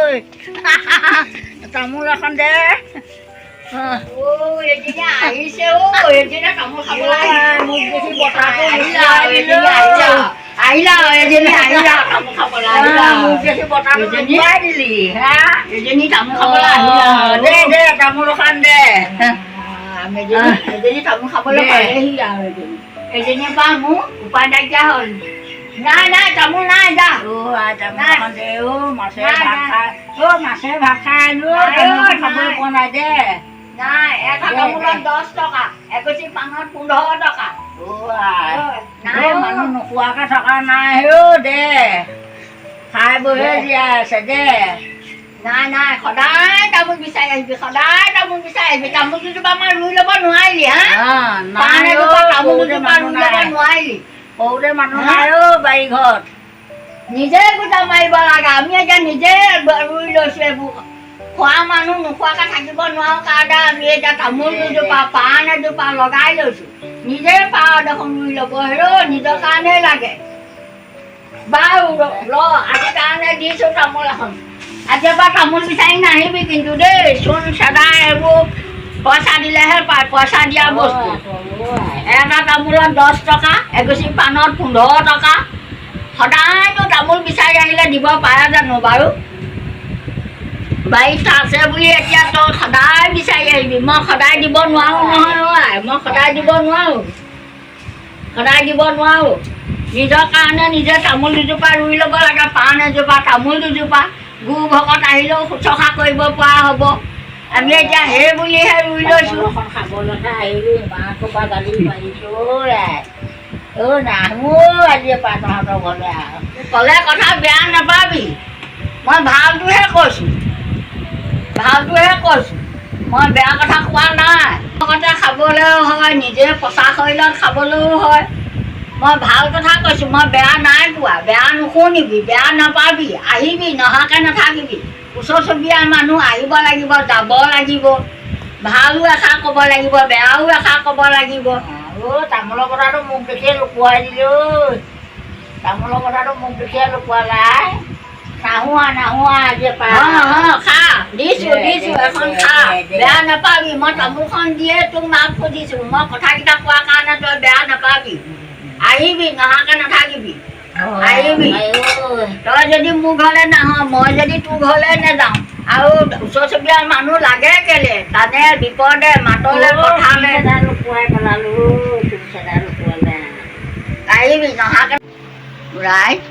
ơi. Tamu là con đẻ. Ôi, chị nhà ấy siêu, chị đã cầm một khẩu lại. Một cái gì bọt ra tôi Ấy là, chị nhà ấy là, chị nhà ấy là cầm một khẩu lại. một cái gì bọt ra tôi quay đi lì ha. Chị đi cầm một khẩu lại. Đẻ tamu là con đẻ. Mẹ chị đi cầm một khẩu lại phải giờ rồi. Chị nhà ba mũ, ba đại cha rồi. Này, tamu này ra. Tamu là con đẻ mà sẽ bạc khai. Mà sẽ bạc khai nữa. Tamu là con này đẻ. Này, em kamu lan 10 toka. Aku simpangan 10 toka. Nah, mana nak kuah kan sakana deh. Hai bữa dia sedih. Này, khỏi đái, tao muốn bị sai vì khỏi đái, tao muốn bị sai vì tao muốn đi ba má lui là ba nuôi liền á. Ba này tao tao muốn đi ba lui là ba nuôi liền. Ồ đây mà nuôi bay khờ. Ni je ku tao mày ba là cả mía cho ni je bữa lui rồi xe bu. Khóa mà nó khóa cái thằng cái con nó cả đa mía cho tao muốn đi ba này đi ba lò gái rồi. Ni je ba đâu không lui là bữa rồi, ni đó cái này là cái. Bao lo, cái này đi số tao muốn là không. Aja ba kamu bisa nahi bikin today sun sadai bu puasa di leher pak puasa dia bos enak tamulan 10 toka egusi panot 15 toka সদায় তো তামোল বিচাৰি আহিলে দিব পাৰা জানো বাৰু বাৰিষা আছে বুলি এতিয়া তই সদায় বিচাৰি আহিবি মই সদায় দিব নোৱাৰো নহয় মই সদায় দিব নোৱাৰো নিজৰ কাৰণে নিজে তামোল দুজোপা ৰুই ল'ব লাগে পাণ এজোপা তামোল দুজোপা গু ভকত আহিলেও শুশ্ৰূষা কৰিব পৰা হ'ব আমি এতিয়া সেই বুলিহে ৰুই লৈছোঁ খাবলৈকে আহিলোঁ মাকৰ পৰা গালি পাৰিছোঁ নাহো আজি পৰা তহঁতৰ ঘৰলৈ আৰু ক'লে কথা বেয়া নাপাবি মই ভালটোহে কৈছোঁ মই বেয়া কথা কোৱা নাই লগতে খাবলৈও হয় নিজে পচা শৰীৰত খাবলৈও হয় মই ভাল কথা কৈছোঁ মই বেয়া নাই কোৱা বেয়া নুশুনিবি বেয়া নাপাবি আহিবি নহাকৈ নাথাকিবি ওচৰ চুবুৰীয়া মানুহ আহিব লাগিব যাব লাগিব ভালো এষাৰ ক'ব লাগিব বেয়াও এষাৰ ক'ব লাগিব তামোলৰ কথাটো মোক দেখিয়ে লুকুৱাই দিলোঁ তামোলৰ কথাটো মোক দেখিয়ে লুকুৱালাই নাহো আজি খা দিছোঁ এখন খা বেয়া নাপাবি মই তামোলখন দিয়ে তোক মাক সুধিছোঁ মই কথাকেইটা কোৱাৰ কাৰণে তই বেয়া নাপাবি আহিবি নহাকৈ নাথাকিবি আহিবি তই যদি মোৰ ঘৰলৈ নাহ মই যদি তোৰ ঘৰলৈ নাযাওঁ আৰু ওচৰ চুবুৰীয়া মানুহ লাগে কেলে তানে বিপদে মাতলে পঠালে লুকুৱাই পেলালোঁ লুকুৱালে আহিবি নহাকৈ ৰাইট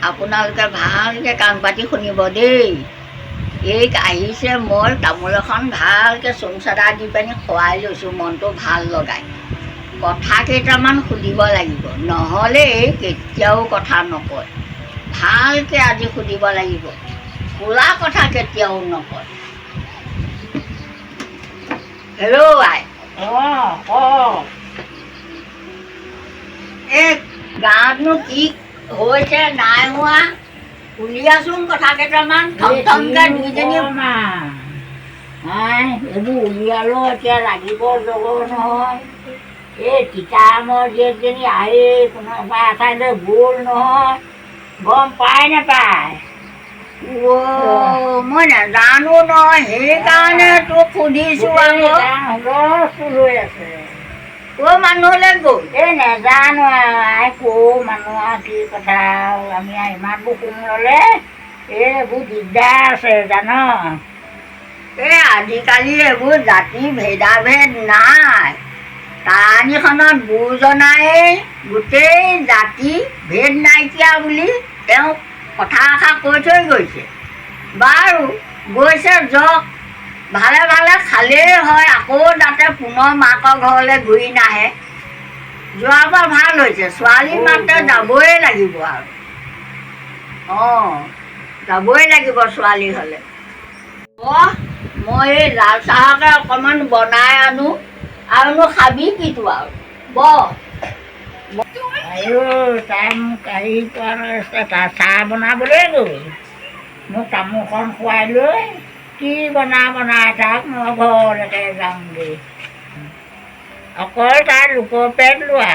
আপোনালোকে ভালকৈ কাণ পাতি শুনিব দেই এই আহিছে মই তামোল এখন ভালকৈ চুং চাদা দি পিনি খুৱাই লৈছোঁ মনটো ভাল লগাই কথা কেইটামান সুধিব লাগিব নহ'লে কেতিয়াও কথা নকয় ভালকৈ আজি সুধিব লাগিব খোলা কথা কেতিয়াও নকয় হেল্ল' আই এই গাঁৱতনো কি হৈছে নাই হোৱা উলিয়াচোন কথা কেইটামান থমথমকৈ দুইজনী এইবোৰ উলিয়ালোঁ এতিয়া লাগিব জগ নহয় এই তিতামৰ জীয়েকজনী আহি কোনোবা এঠাইলৈ গ'ল নহয় গম পায় নাপায় মই নাজানো নহয় সেইকাৰণে তোক সুধিছোঁ আকৌ লৈ আছে ক'ৰ মানুহলৈ গ'ল এই নেজানো আৰু ক'ৰ মানুহ কি কথা আমি ইমানবোৰ শুন ল'লে এইবোৰ দিগদাৰ আছে জান এই আজিকালি এইবোৰ জাতি ভেদাভেদ নাই তাহানিখনত গুৰুজনাই গোটেই জাতি ভেদ নাইকিয়া বুলি তেওঁ কথা এষাৰ কৈ থৈ গৈছে বাৰু গৈছে যাওক ভালে ভালে খালেই হয় আকৌ যাতে পুনৰ মাকৰ ঘৰলৈ ঘূৰি নাহে যোৱাবাৰ ভাল হৈছে ছোৱালী মাত্ৰ যাবই লাগিব আৰু যাবই লাগিব ছোৱালী হ'লে মই এই লাল চাহকে অকণমান বনাই আনো আৰুনো খাবি কিটো আৰু তাই মোক আহি পোৱা চাহ বনাবলৈ গ'ল মোক তামোলখন খুৱাই লৈ কি বনাই থাক মই ঘৰলৈকে যামগৈ অকল তাই লোকৰ পেট লোৱা